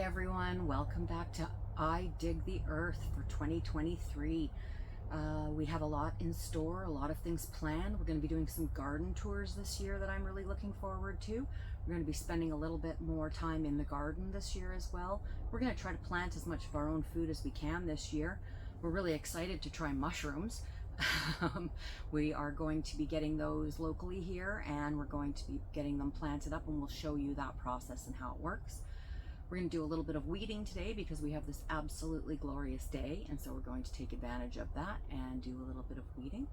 everyone, welcome back to I Dig the Earth for 2023. We have a lot in store, a lot of things planned. We're going to be doing some garden tours this year that I'm really looking forward to. We're going to be spending a little bit more time in the garden this year as well. We're going to try to plant as much of our own food as we can this year. We're really excited to try mushrooms. We are going to be getting those locally here, and we're going to be getting them planted up, and we'll show you that process and how it works. We're going to do a little bit of weeding today because we have this absolutely glorious day, and so we're going to take advantage of that and do a little bit of weeding,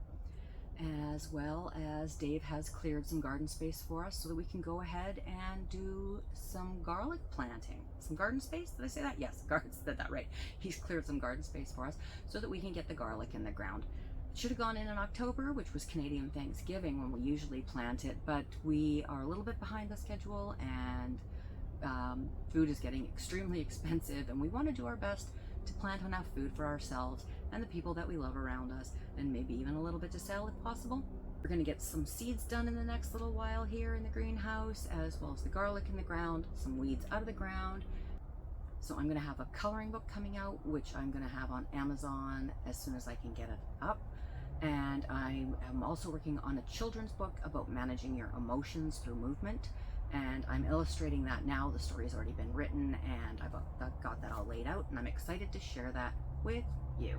as well as Dave has cleared some garden space for us so that we can go ahead and do some garlic planting. Some garden space? Did I say that? Yes, garden said that right. He's cleared some garden space for us so that we can get the garlic in the ground. It should have gone in October, which was Canadian Thanksgiving when we usually plant it, but we are a little bit behind the schedule, and food is getting extremely expensive, and we want to do our best to plant enough food for ourselves and the people that we love around us, and maybe even a little bit to sell if possible. We're going to get some seeds done in the next little while here in the greenhouse, as well as the garlic in the ground, some weeds out of the ground. So I'm going to have a coloring book coming out, which I'm going to have on Amazon as soon as I can get it up. And I am also working on a children's book about managing your emotions through movement. And I'm illustrating that now. The story's already been written, and I've got that all laid out, and I'm excited to share that with you.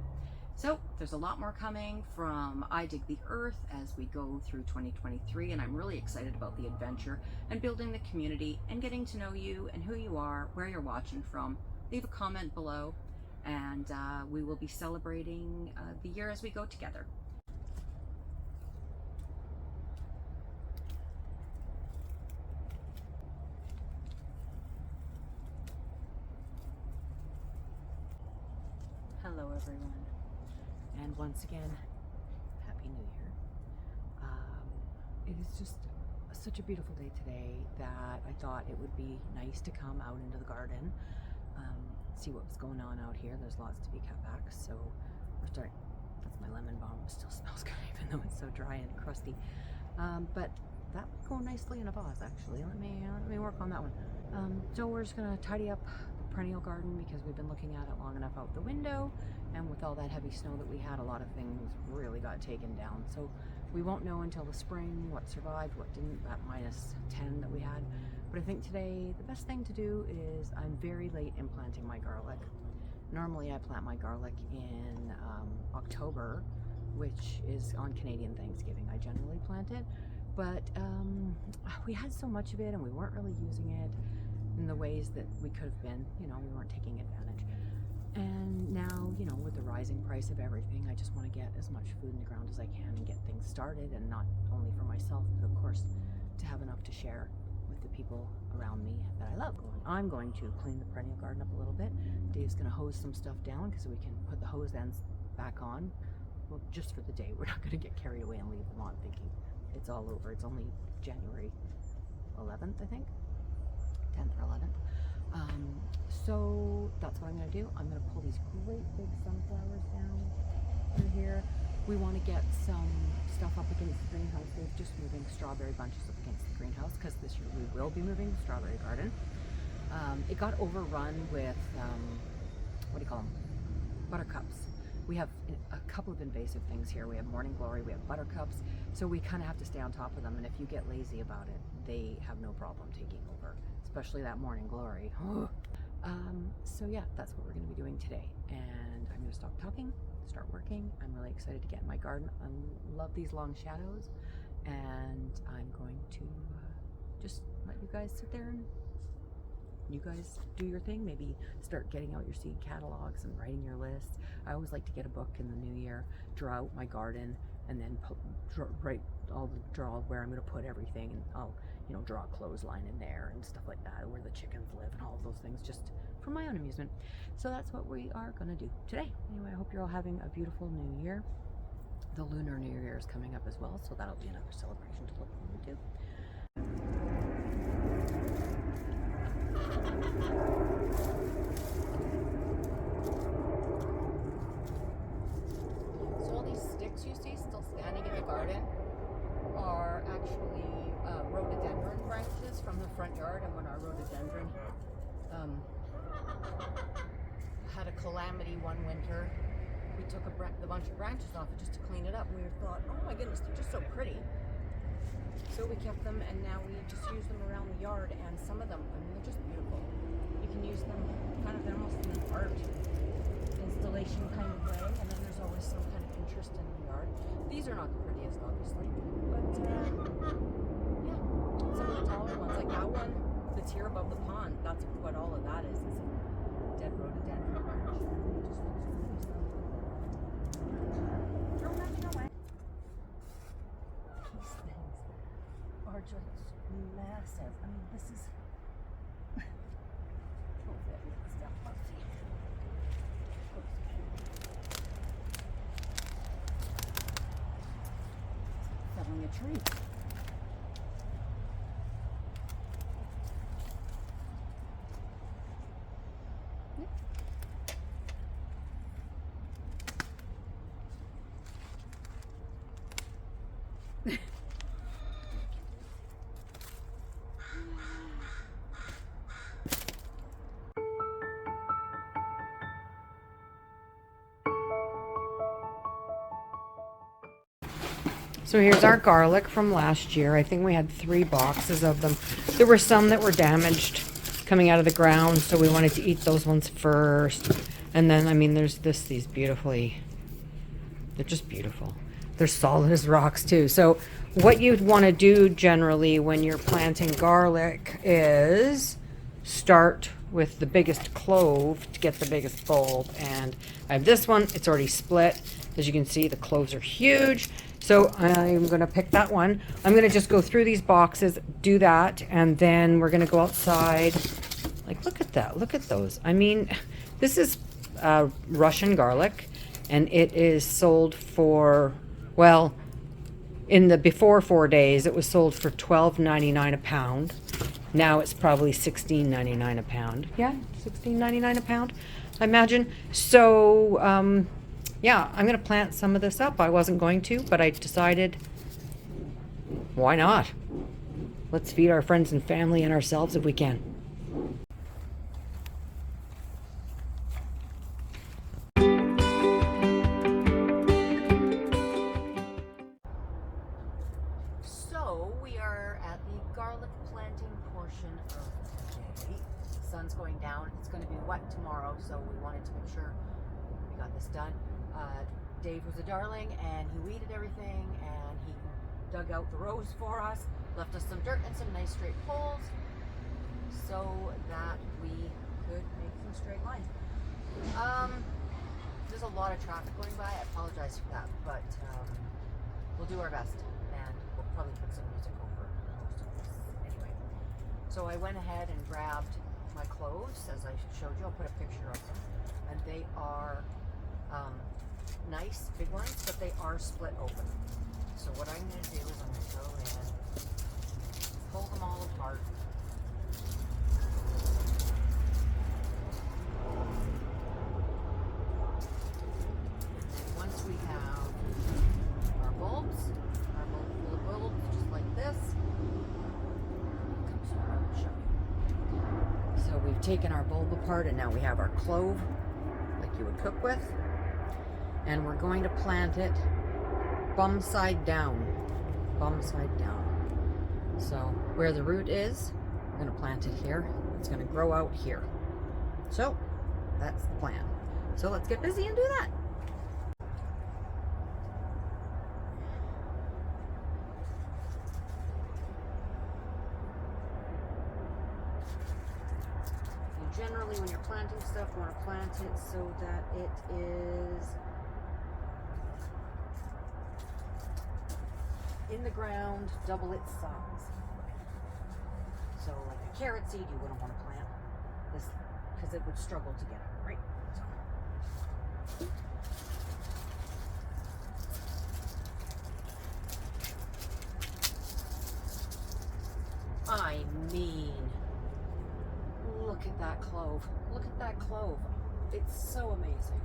So there's a lot more coming from I Dig the Earth as we go through 2023, and I'm really excited about the adventure and building the community and getting to know you and who you are, where you're watching from. Leave a comment below, and we will be celebrating the year as we go together. Hello everyone, and once again, Happy New Year. It is just such a beautiful day today that I thought it would be nice to come out into the garden, see what was going on out here. There's lots to be cut back, so we're starting. That's my lemon balm. It still smells good even though it's so dry and crusty, but that would go nicely in a vase actually. Let me work on that one. So we're just gonna tidy up the perennial garden because we've been looking at it long enough out the window, and with all that heavy snow that we had, a lot of things really got taken down. So we won't know until the spring what survived, what didn't, that -10 that we had. But I think today the best thing to do is, I'm very late in planting my garlic. Normally I plant my garlic in October, which is on Canadian Thanksgiving. I generally plant it, but we had so much of it and we weren't really using it in the ways that we could have been. You know, we weren't taking advantage. And now, you know, with the rising price of everything, I just want to get as much food in the ground as I can and get things started, and not only for myself, but of course to have enough to share with the people around me that I love. I'm going to clean the perennial garden up a little bit. Dave's going to hose some stuff down because we can put the hose ends back on. Well, just for the day. We're not going to get carried away and leave them on thinking it's all over. It's only January 11th, I think. 10th or 11th. So that's what I'm going to do. I'm going to pull these great big sunflowers down through here. We want to get some stuff up against the greenhouse. We're just moving strawberry bunches up against the greenhouse because this year we will be moving the strawberry garden. It got overrun with, what do you call them? Buttercups. We have a couple of invasive things here. We have morning glory, we have buttercups, so we kind of have to stay on top of them, and if you get lazy about it, they have no problem taking over, especially that morning glory. So yeah, that's what we're going to be doing today, and I'm going to stop talking, start working. I'm really excited to get in my garden. I love these long shadows, and I'm going to just let you guys sit there and you guys do your thing. Maybe start getting out your seed catalogs and writing your lists. I always like to get a book in the new year, draw out my garden, and then draw where I'm going to put everything, and I'll, you know, draw a clothesline in there and stuff like that, where the chickens live and all of those things, just for my own amusement. So that's what we are going to do today. Anyway, I hope you're all having a beautiful new year. The Lunar New Year is coming up as well, so that'll be another celebration to look forward to. So all these sticks you see still standing in the garden are actually rhododendron branches from the front yard, and when our rhododendron Had a calamity one winter. We took a bunch of branches off it just to clean it up, and we thought, oh my goodness, they're just so pretty. So we kept them, and now we just use them around the yard, and some of them, I mean, they're just beautiful. You can use them kind of, they're almost in an art installation kind of way, and then there's always some kind of interest in the yard. These are not the prettiest, obviously, but yeah, some of the taller ones, like that one that's here above the pond, that's what all of that is a dead rhododendron branch. It just looks really stunning. No, no, no way. These things are just massive. I mean, this is felling a tree. So here's our garlic from last year. I think we had 3 boxes of them. There were some that were damaged coming out of the ground, so we wanted to eat those ones first. And then, I mean, there's these beautifully, they're just beautiful. They're solid as rocks too. So what you'd want to do generally when you're planting garlic is start with the biggest clove to get the biggest bulb. And I have this one, it's already split. As you can see, the cloves are huge. So I'm going to pick that one. I'm going to just go through these boxes, do that, and then we're going to go outside. Like, look at that. Look at those. I mean, this is Russian garlic, and it is sold for, well, in the before 4 days, it was sold for $12.99 a pound. Now it's probably $16.99 a pound. Yeah, $16.99 a pound, I imagine. So, yeah, I'm going to plant some of this up. I wasn't going to, but I decided, why not? Let's feed our friends and family and ourselves if we can. So, we are at the garlic planting portion of today. The sun's going down. It's going to be wet tomorrow, so we wanted to make sure we got this done. Dave was a darling, and he weeded everything, and he dug out the rows for us, left us some dirt and some nice straight poles so that we could make some straight lines. There's a lot of traffic going by. I apologize for that, but we'll do our best, and we'll probably put some music over most of this anyway. So I went ahead and grabbed my cloves, as I showed you. I'll put a picture of them, and they are nice big ones, but they are split open. So what I'm going to do is I'm going to go in, pull them all apart. And once we have our bulbs, our bulb full of bulbs, just like this. So we've taken our bulb apart, and now we have our clove, like you would cook with. And we're going to plant it bum side down. Bum side down. So where the root is, we're going to plant it here. It's going to grow out here. So that's the plan. So let's get busy and do that. So generally when you're planting stuff, you want to plant it so that it is in the ground, double its size. So like a carrot seed, you wouldn't want to plant this because it would struggle to get it, right? So. I mean, look at that clove. Look at that clove. It's so amazing.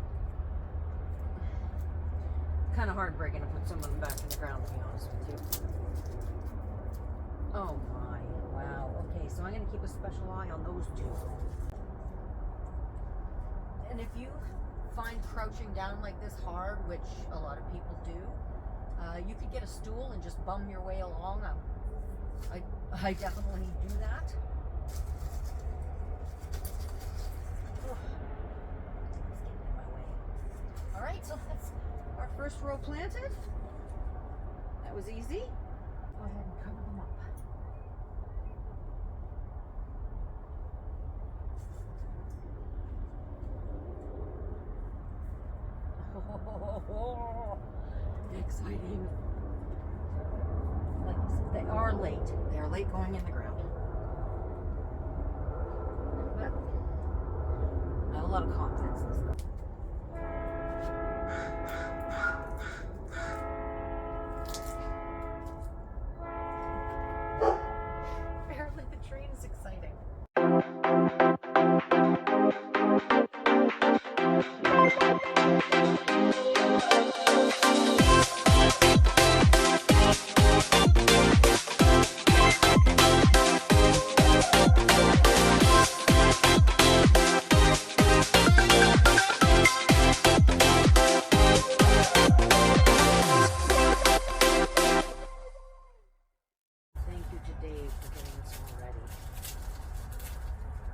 Kind of heartbreaking to put some of them back in the ground, to be honest with you. Oh my, wow. Okay, so I'm going to keep a special eye on those two. And if you find crouching down like this hard, which a lot of people do, you could get a stool and just bum your way along. I definitely do that. Oh, it's getting in my way. All right, so that's our first row planted. That was easy. Go ahead and cover them up. Oh, exciting. Like I said, they are late. They are late going in the ground. But I have a lot of confidence in this girl. Apparently the train is exciting.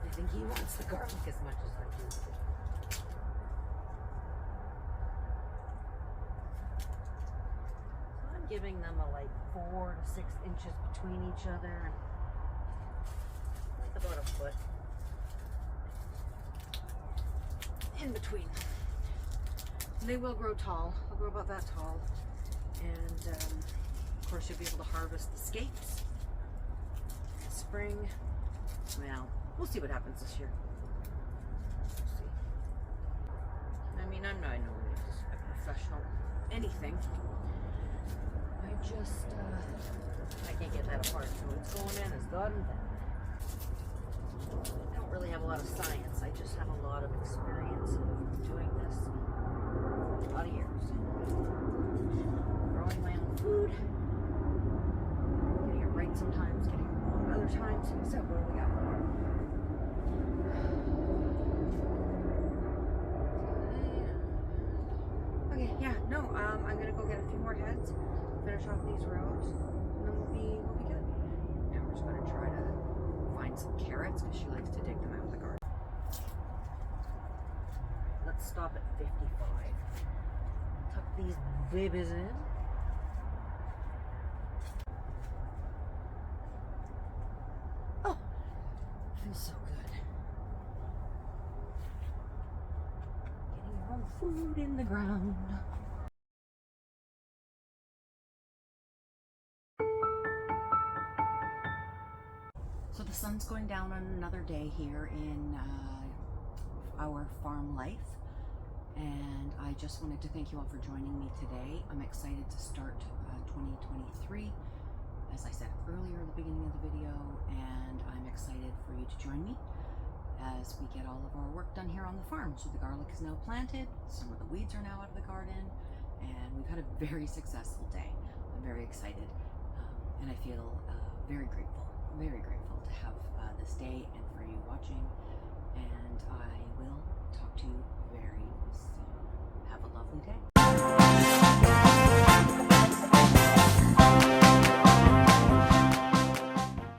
I think he wants the garlic as much as I do. So I'm giving them like 4 to 6 inches between each other, like about a foot in between. And they will grow tall. They'll grow about that tall, and of course you'll be able to harvest the scapes in spring. Well, we'll see what happens this year. We'll see. I mean, I'm not a professional anything. I just, I can't get that apart. So what's going in is God intended. I don't really have a lot of science. I just have a lot of experience of doing this for a lot of years. Growing my own food. Getting it right sometimes, getting it wrong other times. So what do we got? Okay, yeah, no, I'm gonna go get a few more heads, finish off these rows, and then we'll be good. And we're just gonna try to find some carrots because she likes to dig them out of the garden. Let's stop at 55. Tuck these babies in. Oh, feels so good. Food in the ground. So the sun's going down on another day here in our farm life, and I just wanted to thank you all for joining me today. I'm excited to start 2023, as I said earlier at the beginning of the video, and I'm excited for you to join me as we get all of our work done here on the farm. So the garlic is now planted, some of the weeds are now out of the garden, and we've had a very successful day. I'm very excited, and I feel very grateful to have this day and for you watching, and I will talk to you very soon. Have a lovely day.